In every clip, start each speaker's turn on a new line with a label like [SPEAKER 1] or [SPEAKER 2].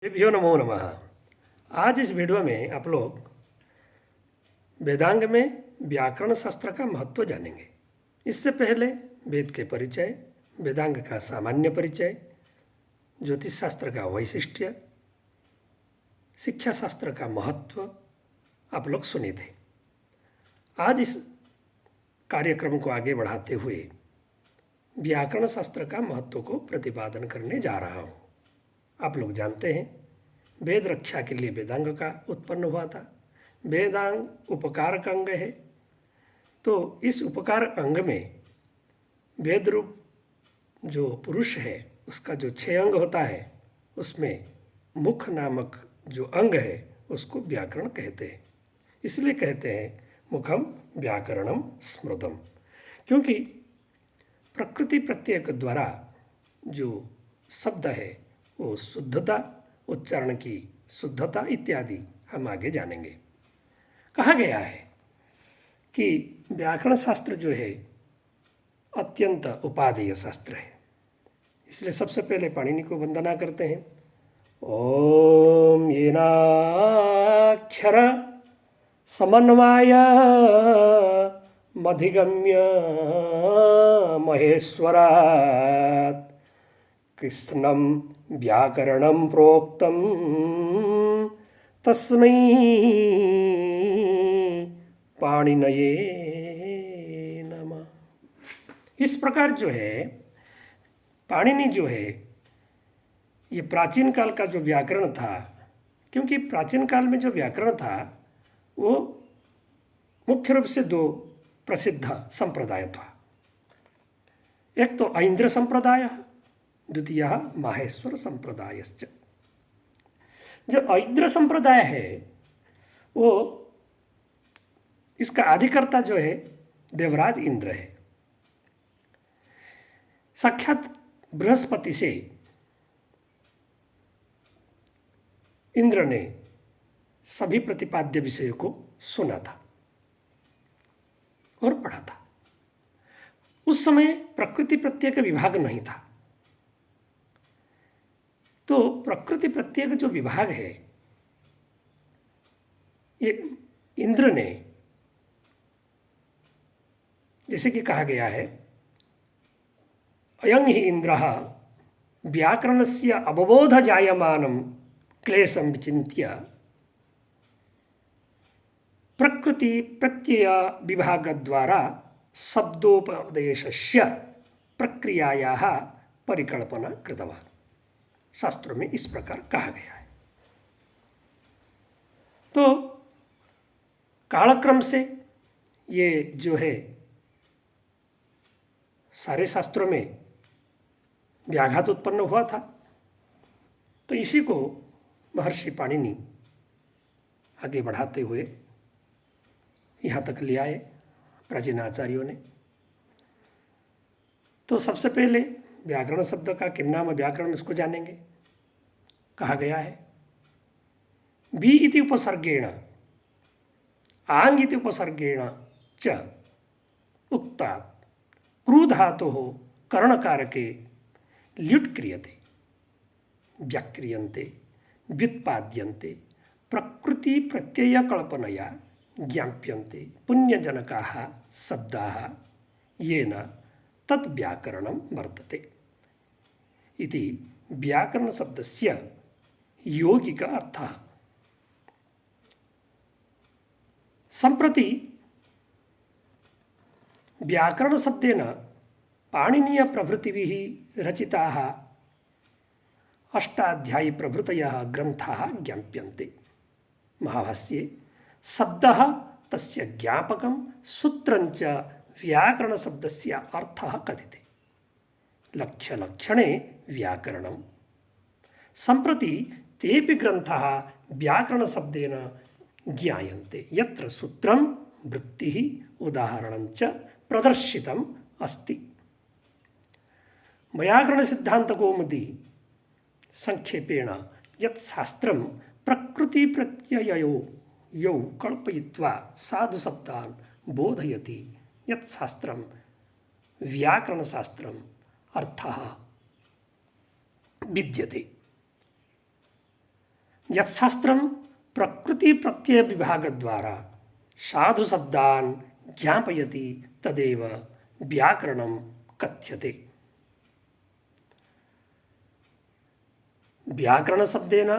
[SPEAKER 1] भ्यो नमो नमः। आज इस वीडियो में आप लोग वेदांग में व्याकरण शास्त्र का महत्व जानेंगे। इससे पहले वेद के परिचय, वेदांग का सामान्य परिचय, ज्योतिष शास्त्र का वैशिष्ट्य, शिक्षा शास्त्र का महत्व आप लोग सुने थे। आज इस कार्यक्रम को आगे बढ़ाते हुए व्याकरण शास्त्र का महत्व को प्रतिपादन करने जा रहा हूँ। आप लोग जानते हैं वेद रक्षा के लिए वेदांग का उत्पन्न हुआ था। वेदांग उपकारक अंग है, तो इस उपकार अंग में वेद रूप जो पुरुष है उसका जो 6 अंग होता है उसमें मुख नामक जो अंग है उसको व्याकरण कहते हैं। इसलिए कहते हैं मुखम व्याकरणम स्मृतम, क्योंकि प्रकृति प्रत्यय के द्वारा जो शब्द है वो शुद्धता, उच्चारण की शुद्धता इत्यादि हम आगे जानेंगे। कहा गया है कि व्याकरण शास्त्र जो है अत्यंत उपादेय शास्त्र है। इसलिए सबसे पहले पाणिनि को वंदना करते हैं। ओम येनाक्षर समन्वय मधिगम्य महेश्वरात् कृष्णं व्याकरणं प्रोक्तं तस्मै पाणिनये नमः। इस प्रकार जो है पाणिनि जो है ये प्राचीन काल का जो व्याकरण था, क्योंकि प्राचीन काल में जो व्याकरण था वो मुख्य रूप से 2 प्रसिद्ध संप्रदाय था। एक तो ऐन्द्र संप्रदाय, द्वितीय माहेश्वर संप्रदायश्च। जो ऐन्द्र संप्रदाय है वो इसका अधिकर्ता जो है देवराज इंद्र है। साक्षात बृहस्पति से इंद्र ने सभी प्रतिपाद्य विषयों को सुना था और पढ़ा था। उस समय प्रकृति प्रत्यय का विभाग नहीं था, तो प्रकृति प्रत्यय का जो विभाग है ये इंद्र ने, जैसे कि कहा गया है अयं हि इंद्रः व्याकरणस्य अवबोध जायमानं क्लेशं विचिन्त्य प्रकृति प्रत्यय विभाग द्वारा शब्दोपदेशस्य प्रक्रियायाः परिकल्पना कृतवान्। शास्त्रों में इस प्रकार कहा गया है। तो कालक्रम से ये जो है सारे शास्त्रों में व्याघात उत्पन्न हुआ था, तो इसी को महर्षि पाणिनि आगे बढ़ाते हुए यहाँ तक ले आए प्राचीन आचार्यों ने। तो सबसे पहले व्याकरण शब्द का किम नाम व्याकरण, इसको जानेंगे। कहा गया है बी इति उपसर्गेण आंग इति उपसर्गेण च उक्तात् क्रू धातोः करणकारके ल्युट् क्रियते व्याक्रियन्ते व्युत्पाद्यन्ते प्रकृति प्रत्यय कल्पनया ज्ञाप्यन्ते पुण्यजनकाः शब्दाः येन तत् व्याकरणं वर्तते इति व्याकरण शब्दस्य यौगिक अर्थः। सम्प्रति व्याकरण शब्देन पाणिनीय प्रभृतिभिः रचिताः अष्टाध्यायी प्रभृतयः ग्रन्थाः ज्ञाप्यन्ते। महाभाष्ये शब्दः तस्य ज्ञापकं सूत्रञ्च व्याकरण शब्दस्य अर्थः कथ्यते। लक्ष्यलक्षणे व्याकरणं। सम्प्रति तेऽपि ग्रन्थाः व्याकरण शब्देन ज्ञायन्ते यत्र सूत्रं वृत्तिः उदाहरणञ्च प्रदर्शितम् अस्ति। वैयाकरण सिद्धांत कौमुदी संक्षेपेण यत् शास्त्रं प्रकृति प्रत्यययो यौ कल्पयित्वा साधु शब्दान् बोधयति यत् शास्त्रं व्याकरण शास्त्रम् अर्थः विद्यते। यत्शास्त्रम प्रकृति प्रत्यय विभाग द्वारा साधु शब्दान ज्ञापयति तदेव व्याकरणम कथ्यते। व्याकरण शब्देन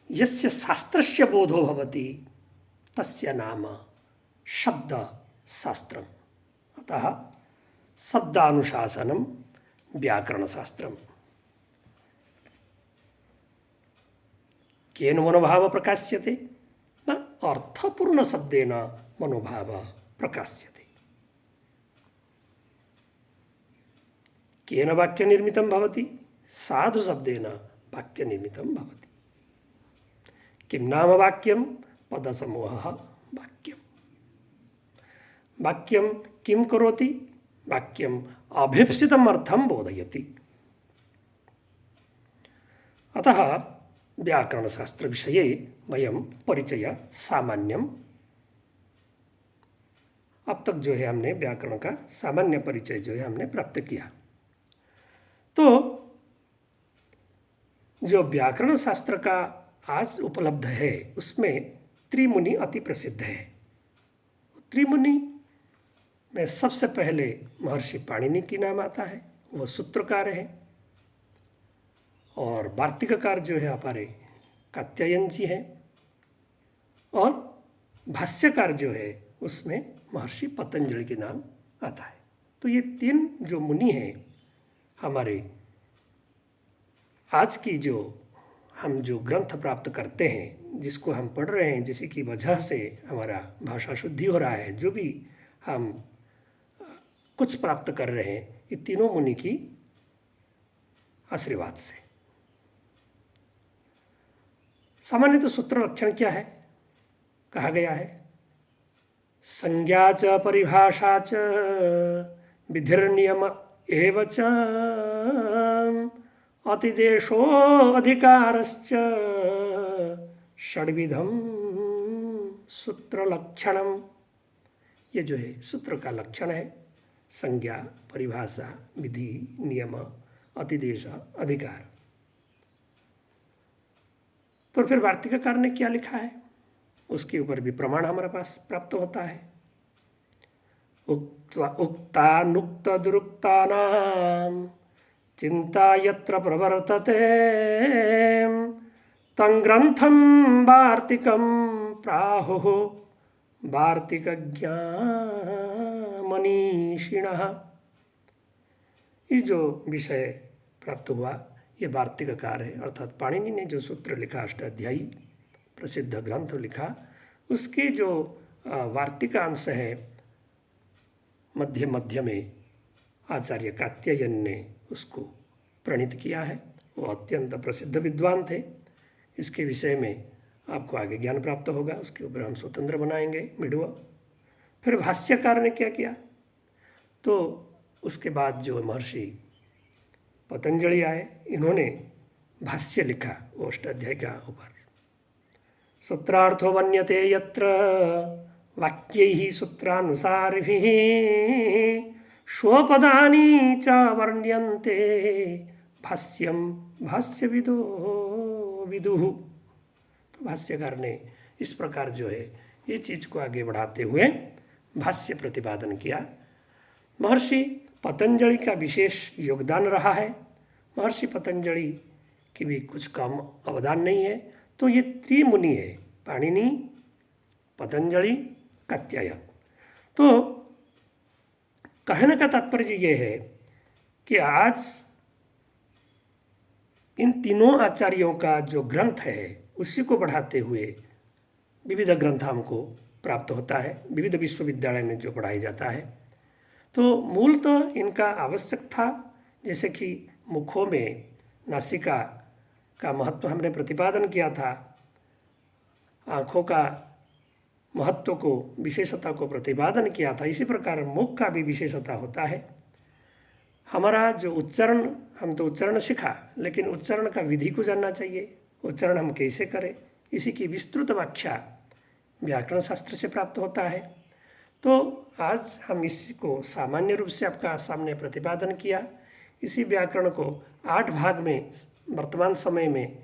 [SPEAKER 1] यस्य शास्त्रस्य बोधो भवति तस्य नाम शब्द शास्त्रम। अतः शब्दानुशासनम व्याकरण शास्त्रम। केन मनोभाव प्रकाश्यते न अर्थपूर्ण शब्देन मनोभाव प्रकाश्यते। केन वाक्य निर्मितं भवति साधु शब्देन वाक्य निर्मितं भवति। किं नाम वाक्यं पदसमूहः वाक्यं। वाक्यं किं करोति वाक्यं अभीप्सितम् अर्थं बोधयति। अतः व्याकरण शास्त्र विषये वयम परिचय सामान्यम, अब तक जो है हमने व्याकरण का सामान्य परिचय जो है हमने प्राप्त किया। तो जो व्याकरण शास्त्र का आज उपलब्ध है उसमें त्रिमुनि अति प्रसिद्ध है। त्रिमुनि में सबसे पहले महर्षि पाणिनि की नाम आता है, वह सूत्रकार है। और वार्तिककार जो है हमारे कात्यायन जी हैं। और भाष्यकार जो है उसमें महर्षि पतंजलि के नाम आता है। तो ये तीन जो मुनि हैं हमारे आज की जो हम जो ग्रंथ प्राप्त करते हैं, जिसको हम पढ़ रहे हैं, जिसी की वजह से हमारा भाषा शुद्धि हो रहा है, जो भी हम कुछ प्राप्त कर रहे हैं, ये तीनों मुनि की आशीर्वाद से। सामान्य तो सूत्र लक्षण क्या है, कहा गया है संज्ञा च परिभाषा च विधिर्नियम एव च अतिदेशो अधिकारश्च षड्विधम सूत्र लक्षणम। ये जो है सूत्र का लक्षण है, संज्ञा, परिभाषा, विधि, नियम, अतिदेश, अधिकार। तो फिर वार्तिककार ने क्या लिखा है उसके ऊपर भी प्रमाण हमारे पास प्राप्त होता है। उक्तानुक्त दुरुक्तानां चिंता यत्र प्रवर्तते तं ग्रंथं वार्तिकं प्राहुः वार्तिकज्ञा मनीषिणः। इस जो विषय प्राप्त हुआ ये वार्तिककार है, अर्थात पाणिनि ने जो सूत्र लिखा, अष्टाध्यायी प्रसिद्ध ग्रंथ लिखा, उसके जो वार्तिकांश है मध्य मध्य में आचार्य कात्यायन ने उसको प्रणीत किया है। वो अत्यंत प्रसिद्ध विद्वान थे। इसके विषय में आपको आगे ज्ञान प्राप्त होगा, उसके ऊपर हम स्वतंत्र बनाएंगे वीडियो। फिर भाष्यकार ने क्या किया, तो उसके बाद जो महर्षि पतंजलि आए, इन्होंने भाष्य लिखा वो अष्टाध्यायी का ऊपर। सूत्रार्थो वन्यते यत्र वाक्यैः सूत्रानुसारिभिः स्वपदानि च वर्ण्यन्ते भाष्यम भाष्यविदो विदुः। तो भाष्यकार ने इस प्रकार जो है ये चीज़ को आगे बढ़ाते हुए भाष्य प्रतिपादन किया। महर्षि पतंजलि का विशेष योगदान रहा है। महर्षि पतंजलि की भी कुछ कम अवदान नहीं है। तो ये त्रिमुनि है, पाणिनि, पतंजलि, कात्यायन। तो कहने का तात्पर्य ये है कि आज इन तीनों आचार्यों का जो ग्रंथ है उसी को बढ़ाते हुए विविध ग्रंथ हमको प्राप्त होता है, विविध विश्वविद्यालय में जो पढ़ाया जाता है। तो मूलतः इनका आवश्यक था, जैसे कि मुखों में नासिका का महत्व हमने प्रतिपादन किया था, आँखों का महत्व को, विशेषता को प्रतिपादन किया था। इसी प्रकार मुख का भी विशेषता होता है। हमारा जो उच्चारण, हम तो उच्चारण सीखा, लेकिन उच्चारण का विधि को जानना चाहिए, उच्चारण हम कैसे करें, इसी की विस्तृत व्याख्या व्याकरण शास्त्र से प्राप्त होता है। तो आज हम इसको सामान्य रूप से आपका सामने प्रतिपादन किया। इसी व्याकरण को 8 भाग में वर्तमान समय में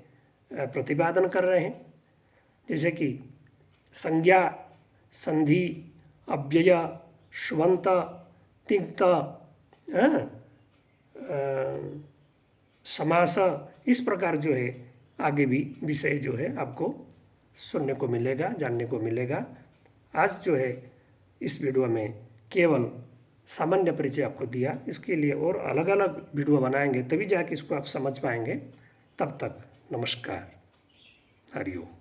[SPEAKER 1] प्रतिपादन कर रहे हैं, जैसे कि संज्ञा, संधि, अव्यय, श्वंत, तिक्त, समास, इस प्रकार जो है आगे भी विषय जो है आपको सुनने को मिलेगा, जानने को मिलेगा। आज जो है इस वीडियो में केवल सामान्य परिचय आपको दिया, इसके लिए और अलग अलग वीडियो बनाएंगे तभी जाके इसको आप समझ पाएंगे। तब तक नमस्कार, हरिओम।